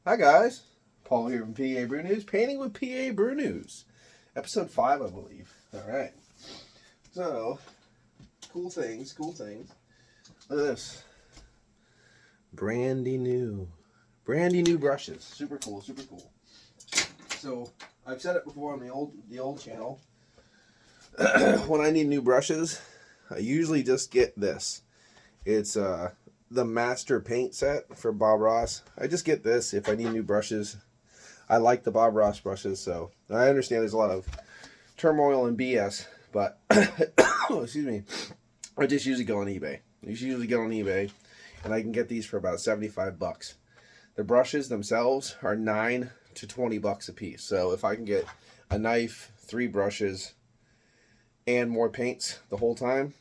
Hi guys, Paul here from PA Brew News, painting with PA Brew News, episode 5, I believe. All right, so cool things. Look at this, brandy new brushes. Super cool. So I've said it before on the old channel. When I need new brushes, I usually just get this. It's the master paint set for Bob Ross. I just get this if I need new brushes. I like the Bob Ross brushes, so I understand there's a lot of turmoil and BS, but excuse me, I just usually go on eBay. And I can get these for about 75 bucks. The brushes themselves are 9 to 20 bucks a piece. So if I can get a knife, 3 brushes, and more paints the whole time,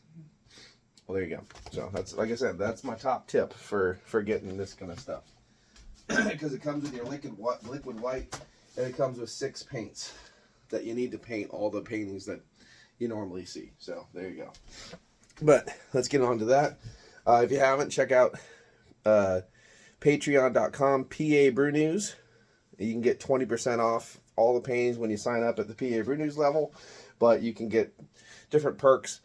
well, there you go. So that's, like I said, that's my top tip for getting this kind of stuff. Because it comes with your liquid white, and it comes with 6 paints that you need to paint all the paintings that you normally see. So there you go. But let's get on to that. If you haven't, check out patreon.com PA Brew News. You can get 20% off all the paintings when you sign up at the PA Brew News level, but you can get different perks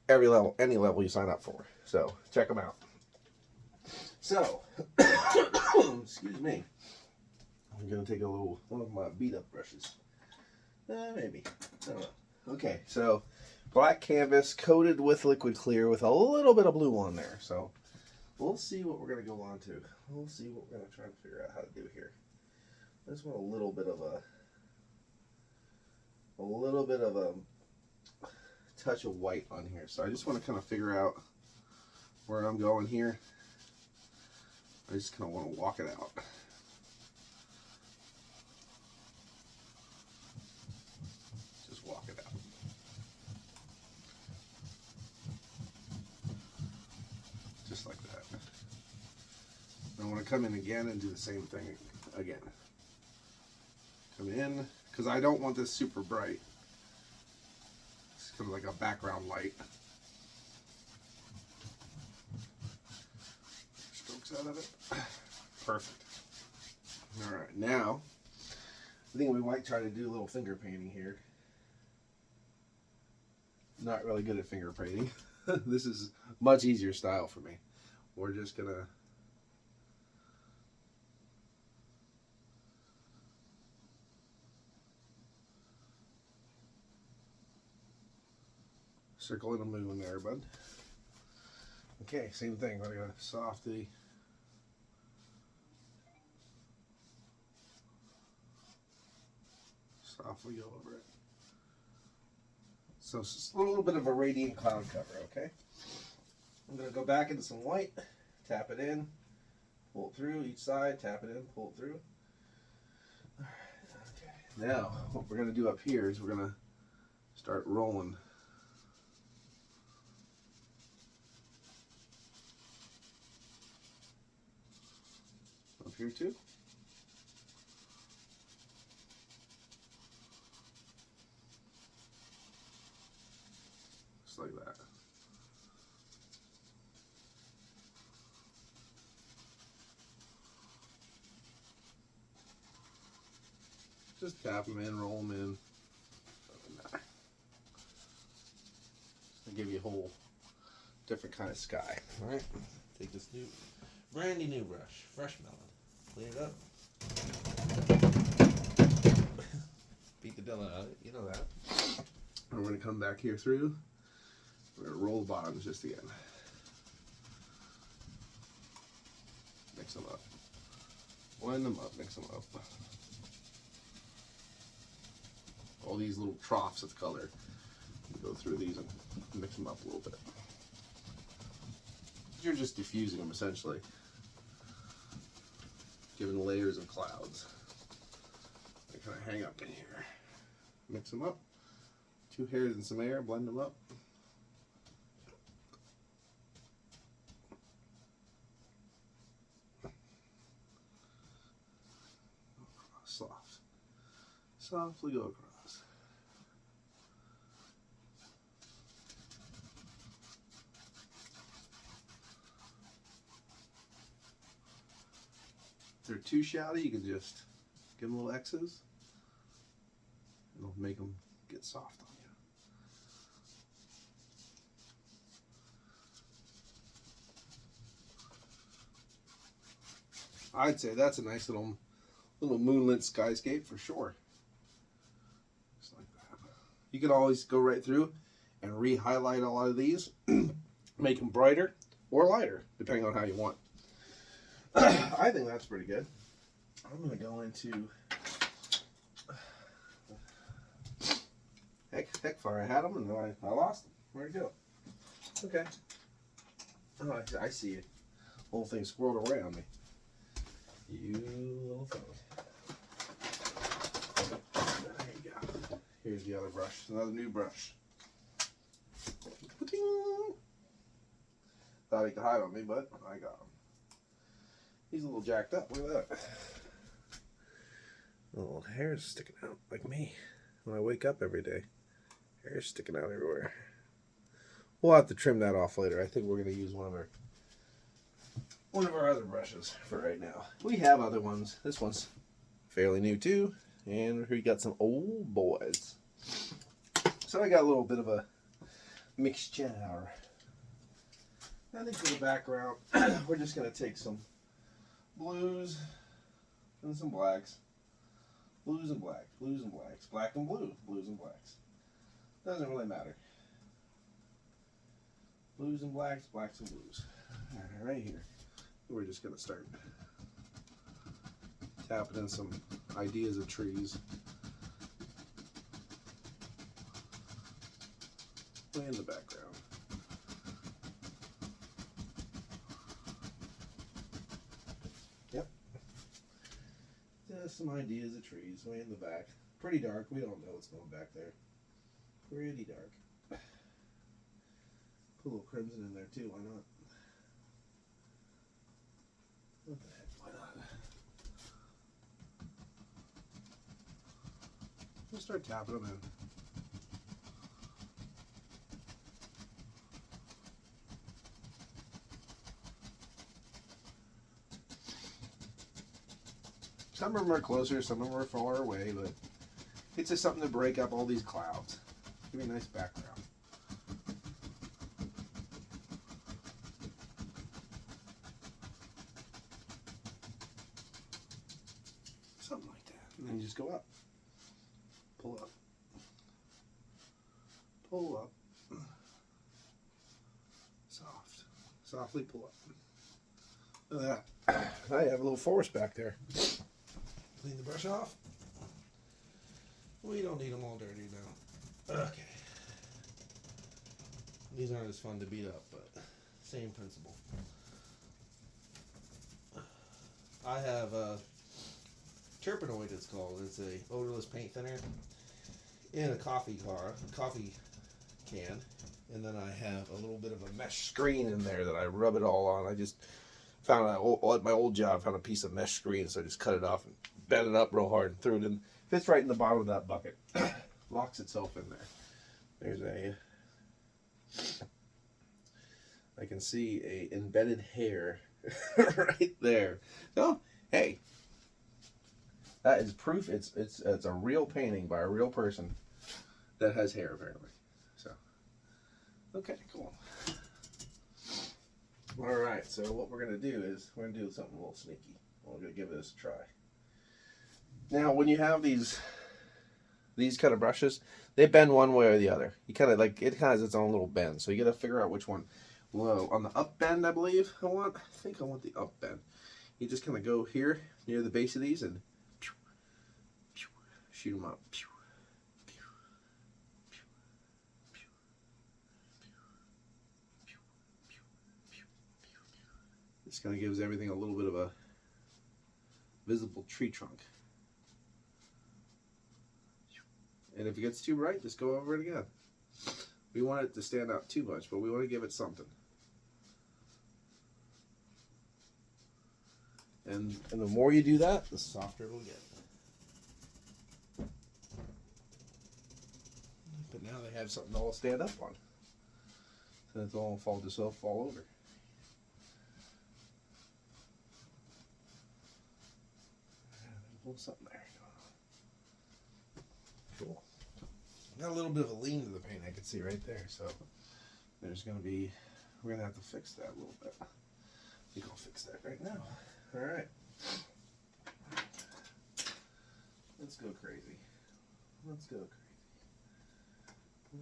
every level, any level you sign up for. So check them out. So, excuse me. I'm gonna take one of my beat up brushes. Maybe. I don't know. Okay, so black canvas coated with liquid clear with a little bit of blue on there. So we'll see what we're gonna go on to. We'll see what we're gonna try and figure out how to do here. I just want a little bit of a touch of white on here. So I just want to kind of figure out where I'm going here. I just kind of want to walk it out. Just walk it out. Just like that. I want to come in again and do the same thing again. Come in, because I don't want this super bright. It's kind of like a background light. Strokes out of it. Perfect. All right, now I think we might try to do a little finger painting here. Not really good at finger painting. This is much easier style for me. We're just gonna circle in a moon there, bud. Okay, same thing. We're gonna softly go over it. So it's just a little bit of a radiant cloud cover, okay? I'm gonna go back into some white, tap it in, pull it through each side, tap it in, pull it through. All right, okay. Now, what we're gonna do up here is we're gonna start rolling. Up here too. Just like that. Just tap them in, roll them in. Just to give you a whole different kind of sky. All right, take this brandy new brush, fresh melon. Clean it up. Beat the devil out of it, you know that. And we're going to come back here through. We're going to roll the bottoms just again. Mix them up. Blend them up, mix them up. All these little troughs of color. Go through these and mix them up a little bit. You're just diffusing them essentially. Giving layers of clouds. They kind of hang up in here. Mix them up. 2 hairs and some air, blend them up. Softly go across. They're too shouty, you can just give them little X's. It'll make them get soft on you. I'd say that's a nice little moonlit skyscape for sure. Just like that. You can always go right through and re-highlight a lot of these, make them brighter or lighter, depending on how you want. I think that's pretty good. I'm going to go into... Heck fire, I had them and then I lost them. Where'd it go? Okay. Oh, I see it. Whole thing swirled away on me. You little thing. There you go. Here's the other brush. Another new brush. Thought he could hide on me, but I got him. He's a little jacked up. Look at that. Little hair's sticking out like me when I wake up every day. Hair's sticking out everywhere. We'll have to trim that off later. I think we're going to use one of our other brushes for right now. We have other ones. This one's fairly new too, and we got some old boys. So I got a little bit of a mixture. I think for the background, we're just going to take some blues and some blacks. Blues and black, blues and blacks, black and blue, blues and blacks. Doesn't really matter. Blues and blacks, blacks and blues. All right here. We're just going to start tapping in some ideas of trees. Way in the background. Yep. Just some ideas of trees way in the back. Pretty dark. We don't know what's going back there. Pretty dark. Put a little crimson in there too, why not? What the heck, why not? We'll start tapping them in. Some of them are closer, some of them are far away, but it's just something to break up all these clouds. Give me a nice background. Something like that. And then you just go up. Pull up. Pull up. Soft. Softly pull up. Look at that. I have a little forest back there. Clean the brush off. We don't need them all dirty now. Okay. These aren't as fun to beat up, but same principle. I have a Terpenoid, it's called. It's a odorless paint thinner in a coffee can, and then I have a little bit of a mesh screen in there that I rub it all on. I just found at my old job, found a piece of mesh screen, so I just cut it off and bent it up real hard and threw it in. Fits right in the bottom of that bucket. Locks itself in there. There's I can see a embedded hair right there. So, hey, that is proof it's a real painting by a real person that has hair apparently. So, okay, cool. All right, so what we're gonna do is we're gonna do something a little sneaky. We're gonna give this a try. Now, when you have these kind of brushes, they bend one way or the other. You kind of like, it kind of has its own little bend. So you got to figure out which one. Well, on the up bend, I believe I think I want the up bend. You just kind of go here near the base of these and shoot them up. This kind of gives everything a little bit of a visible tree trunk. And if it gets too bright, just go over it again. We want it to stand out too much, but we want to give it something. And the more you do that, the softer it'll get. But now they have something to all stand up on. So it's all fall over. little something there. Cool. Got a little bit of a lean to the paint I can see right there, so there's gonna be, we're gonna have to fix that a little bit. I think I'll fix that right now. All right. Let's go crazy. Let's go crazy.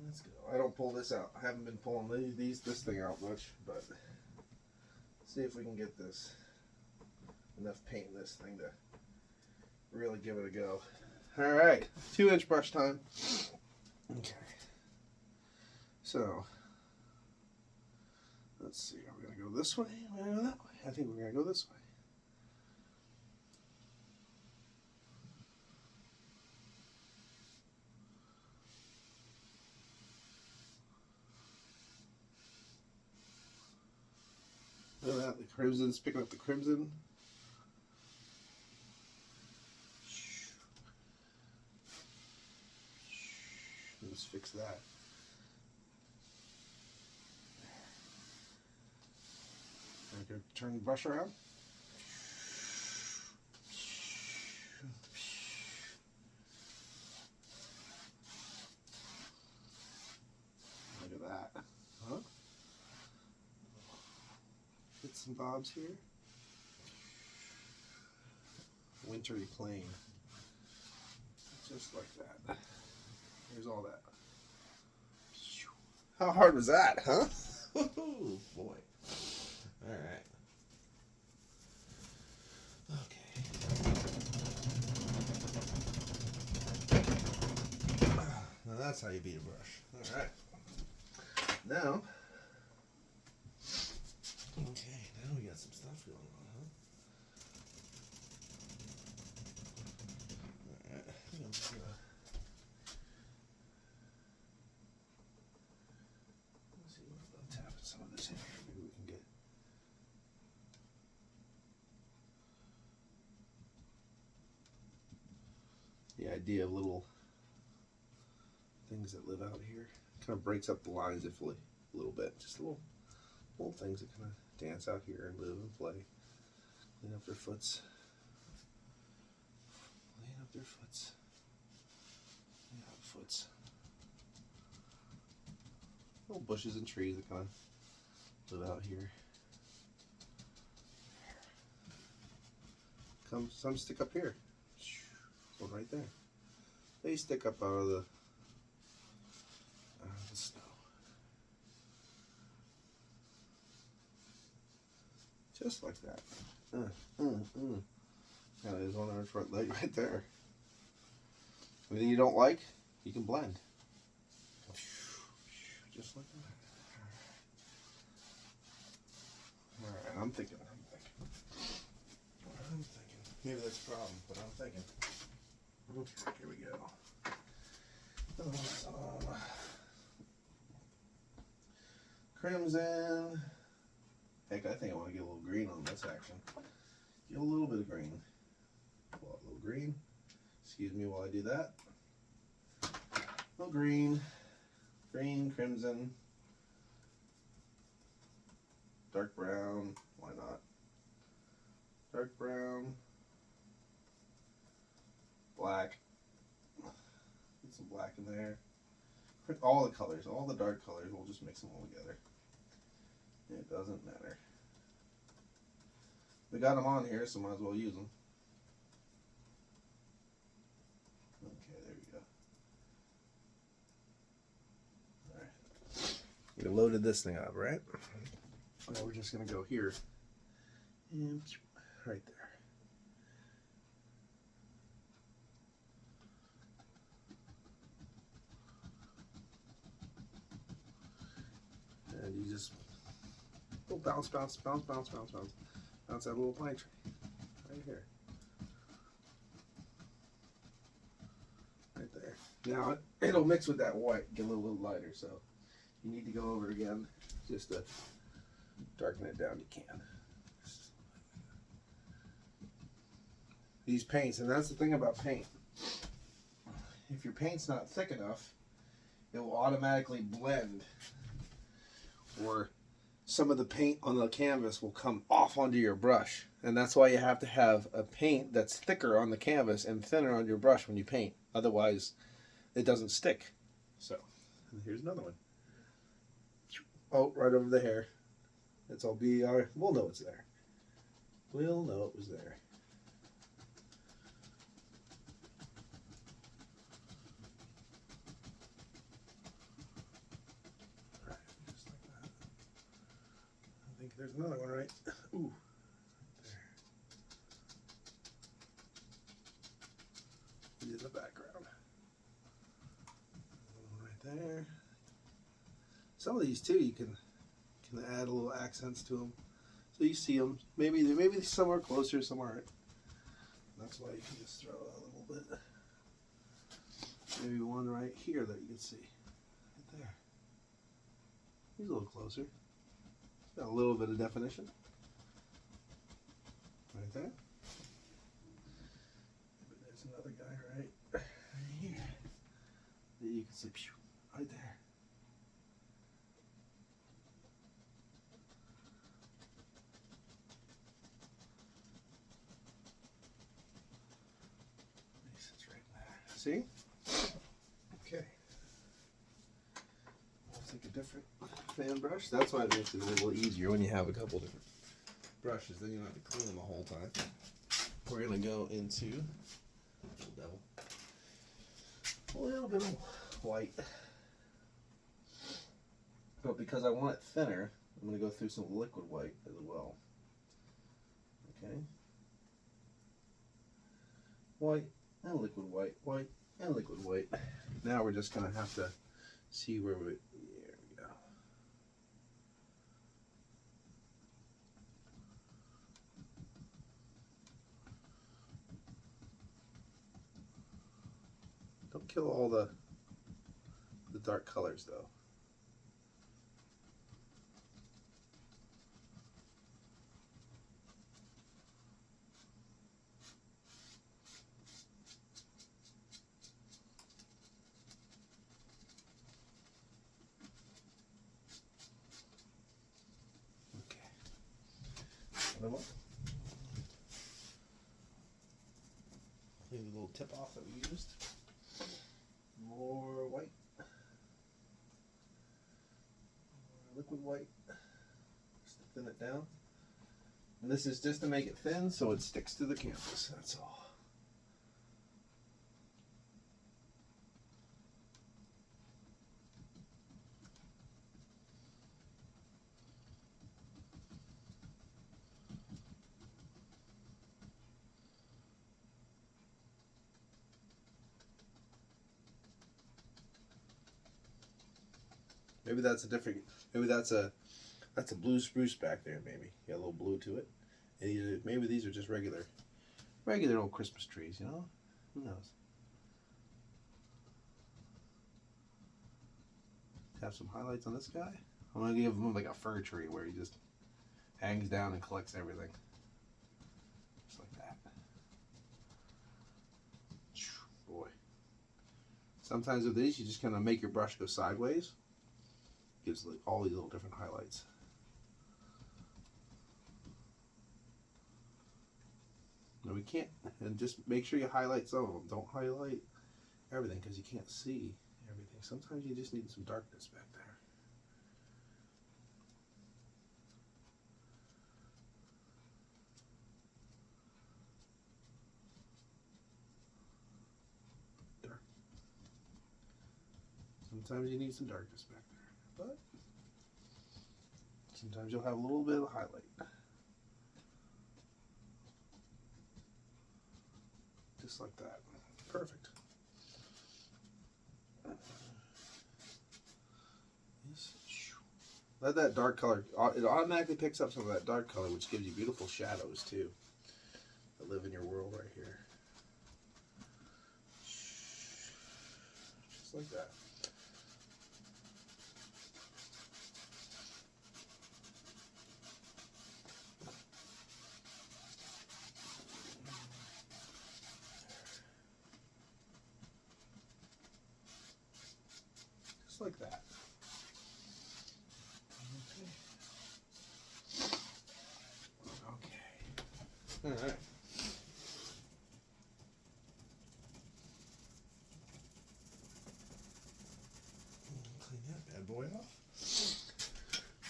Let's go. I don't pull this out. I haven't been pulling this thing out much, but see if we can get this enough paint in this thing to really give it a go. All right, 2-inch brush time. Okay. So let's see. Are we gonna go this way? Are we gonna go that way? I think we're gonna go this way. Look at that, the crimson's picking up the crimson. Let's fix that. I'm going to turn the brush around. Look at that. Huh? Bits and bobs here. Wintry plain. Just like that. Here's all that. How hard was that, huh? Woohoo, boy. All right. Okay. Now that's how you beat a brush. All right. Now. Okay, now we got some stuff going on, huh? All right. I'm just gonna. Some of this in here. Maybe we can get the idea of little things that live out here. Kind of breaks up the lines a little bit. Just little things that kind of dance out here and live and play. Clean up their foots. Clean up their foots. Clean up foots. Little bushes and trees that kind of live out here. Some stick up here. One right there. They stick up out of the snow. Just like that. Yeah, there's one on our front leg right there. Anything you don't like, you can blend. Just like that. Alright, I'm thinking. Maybe that's a problem, but I'm thinking. Okay, here we go. Crimson. Heck, I think I want to get a little green on this action. Get a little bit of green. Pull out a little green. Excuse me while I do that. A little green. Green, crimson. Dark brown. Why not? Dark brown. Black. Get some black in there. All the colors, all the dark colors, we'll just mix them all together. It doesn't matter. We got them on here, so might as well use them. Okay, there we go. Alright. We loaded this thing up, right? Now we're just going to go here. And right there. And you just bounce that little pine tree right here, right there. Now it'll mix with that white, get a little lighter. So you need to go over again just to darken it down. You can. These paints, and that's the thing about paint. If your paint's not thick enough, it will automatically blend or some of the paint on the canvas will come off onto your brush. And that's why you have to have a paint that's thicker on the canvas and thinner on your brush when you paint. Otherwise, it doesn't stick. So, and here's another one. Oh, right over the hair. It's all BR. We'll know it's there. We'll know it was there. Right, just like that. I think there's another one, right? Ooh. He's in the background. Right there. Some of these too, you can add a little accents to them, so you see them. Maybe some are closer, some aren't. That's why you can just throw a little bit. Maybe one right here that you can see, right there. He's a little closer. Got a little bit of definition. Right there. Maybe there's another guy right here that you can see, right there. See? Okay. I'll take a different fan brush. That's why it makes it a little easier when you have a couple different brushes. Then you don't have to clean them the whole time. We're going to go into a little bit of white. But because I want it thinner, I'm going to go through some liquid white as well. Okay. White. And liquid white, white, and liquid white. Now we're just going to have to see where we, there we go. Don't kill all the dark colors though. Clean the little tip off that we used. More white. More liquid white. Just to thin it down. And this is just to make it thin so it sticks to the canvas. That's all. Maybe that's a different, maybe that's a blue spruce back there, maybe. Got a little blue to it. And maybe these are just regular old Christmas trees, you know? Who knows? Have some highlights on this guy. I'm going to give him like a fir tree where he just hangs down and collects everything. Just like that. Boy. Sometimes with these, you just kind of make your brush go sideways. Gives like all these little different highlights. Now we can't, and just make sure you highlight some of them. Don't highlight everything because you can't see everything. Sometimes you just need some darkness back there. Dark. Sometimes you need some darkness back there, but sometimes you'll have a little bit of highlight. Just like that. Perfect. Let that dark color, it automatically picks up some of that dark color, which gives you beautiful shadows too that live in your world right here. Just like that. Just like that. Okay. All right. Clean that bad boy off.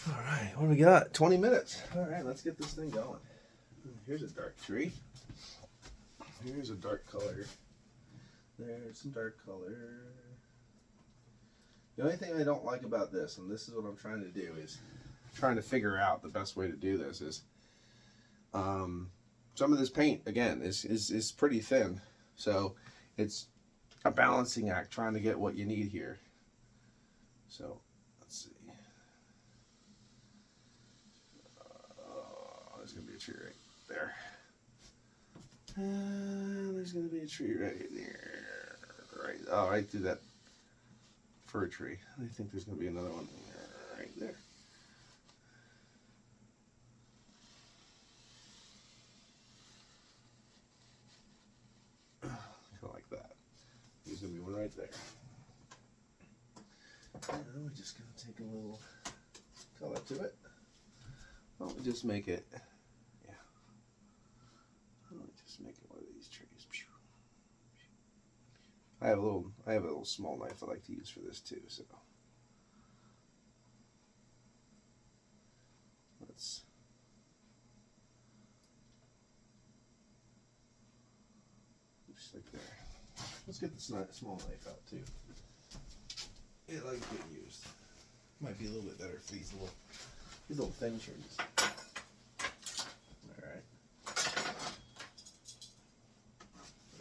All right, what do we got? 20 minutes. All right, let's get this thing going. Here's a dark tree. Here's a dark color. There's some dark color. The only thing I don't like about this, and this is what I'm trying to do, is trying to figure out the best way to do this is some of this paint, again, is pretty thin. So it's a balancing act trying to get what you need here. So let's see. There's going to be a tree right there. There's going to be a tree right there. Right, oh, right through that fir tree. I think there's going to be another one right there. Kind of like that. There's going to be one right there. And we're just going to take a little color to it. Why don't we just make it, yeah. Why don't we just make it one of these trees. I have a little small knife I like to use for this too, so let's just like there. Let's get this small knife out too. It likes getting used. Might be a little bit better for these little thin trees. All right.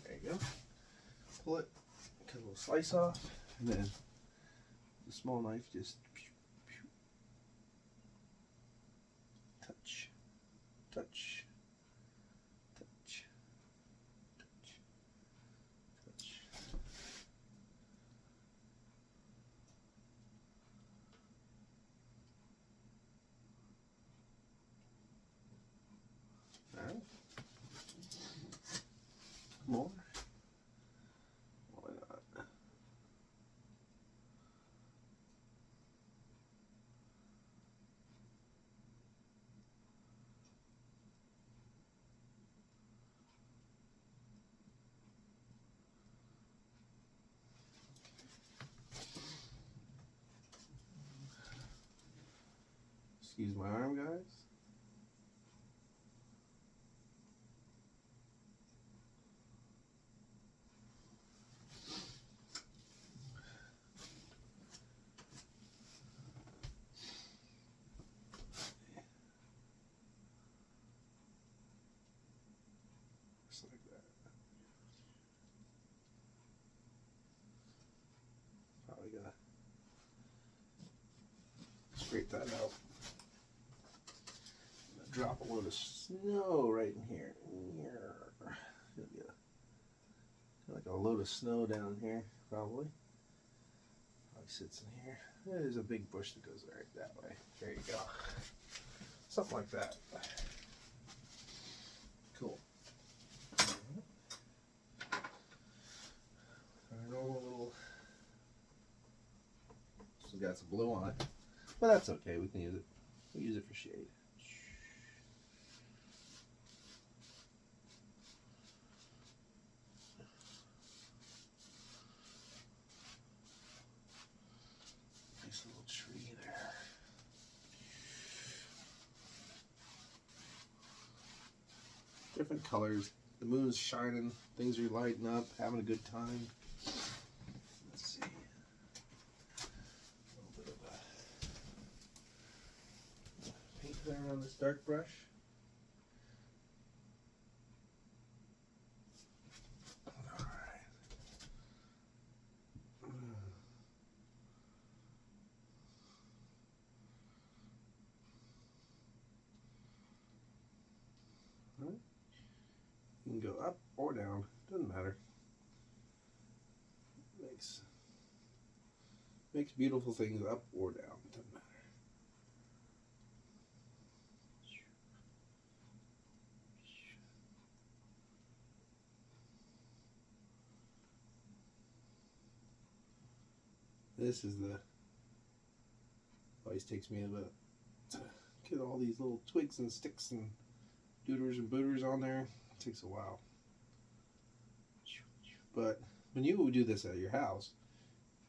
There you go. Pull it. Cut a little slice off, and then the small knife just touch, touch, touch, touch, touch. All right. More. Excuse my arm, guys. Just like that. Probably gonna scrape that out. Drop a load of snow right in here. Gonna be like a load of snow down here, probably. Probably sits in here. There's a big bush that goes right that way. There you go. Something like that. Cool. Our normal little. Still got some blue on it, but that's okay. We can use it. We use it for shade. Nice little tree there. Different colors. The moon's shining. Things are lighting up. Having a good time. Let's see. A little bit of paint there on this dark brush. You can go up or down, doesn't matter. Makes beautiful things up or down, doesn't matter. This is the always takes me a bit to get all these little twigs and sticks and dooters and booters on there. It takes a while. But when you do this at your house,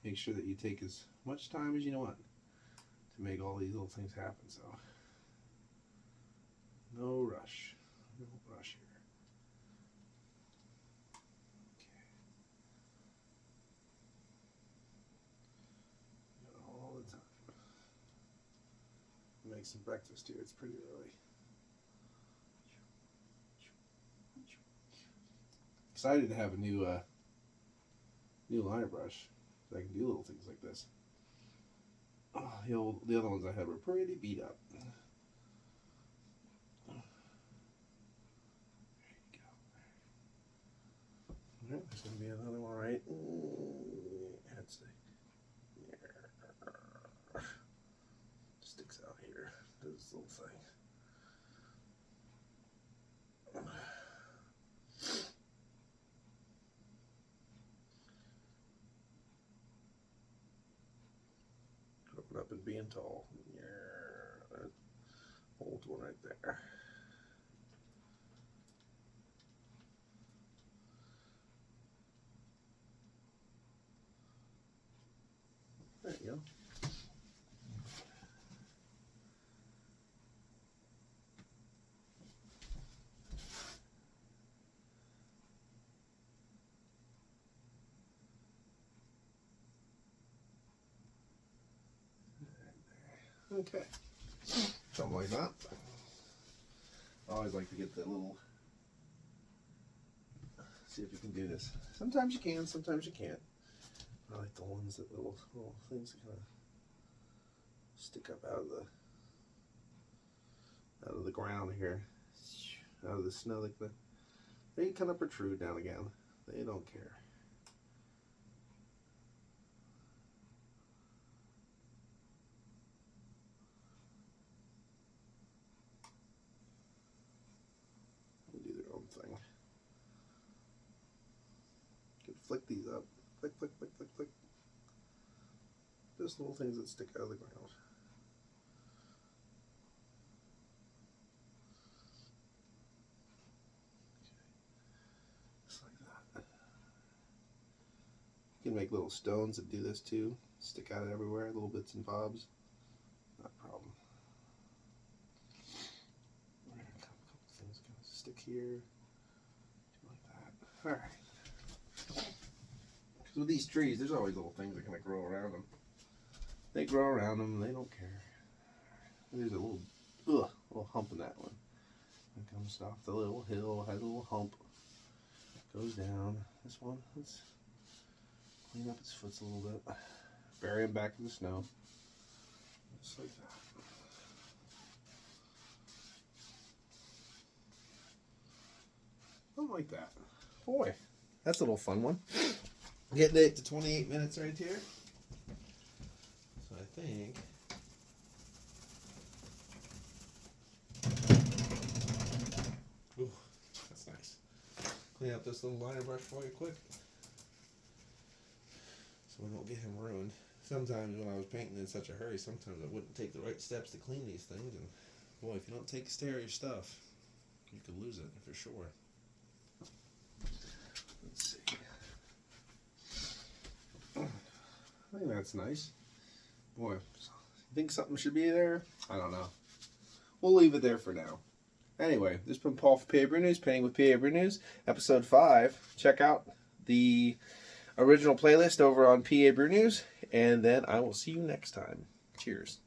make sure that you take as much time as you want to make all these little things happen. So no rush. No rush here. Okay. All the time. Make some breakfast here. It's pretty early. Excited to have a new liner brush, so I can do little things like this. Oh, the other ones I had were pretty beat up. There you go. All right, there's gonna be another one right. Let's see. Yeah. Sticks out here. Does this little thing. Growing up and being tall. Yeah. Old one right there. There you go. Okay, something like that. I always like to get the little, see if you can do this. Sometimes you can, sometimes you can't. I like the ones that little things that kind of stick up out of the ground here, out of the snow. Like they kind of protrude down again. They don't care. Thing. You can flick these up. Flick, flick, flick, flick, flick. Just little things that stick out of the ground. Just like that. You can make little stones that do this too. Stick out everywhere, little bits and bobs. Not a problem. A couple things kind of stick here. Alright. Because with these trees, there's always little things that kind of grow around them. They grow around them, they don't care. There's a little hump in that one. It comes off the little hill, has a little hump. Goes down. This one, let's clean up its foots a little bit. Bury him back in the snow. Just like that. Something like that. Boy, that's a little fun one. Getting it to 28 minutes right here. So I think ooh, that's nice. Clean up this little liner brush for you quick, so we don't get him ruined. Sometimes when I was painting in such a hurry, sometimes I wouldn't take the right steps to clean these things, and boy, if you don't take care of your stuff, you could lose it for sure. Let's see. I think that's nice. Boy, think something should be there? I don't know. We'll leave it there for now. Anyway, this has been Paul for PABREWNEWS, Painting with PABREWNEWS, episode 5. Check out the original playlist over on PABREWNEWS, and then I will see you next time. Cheers.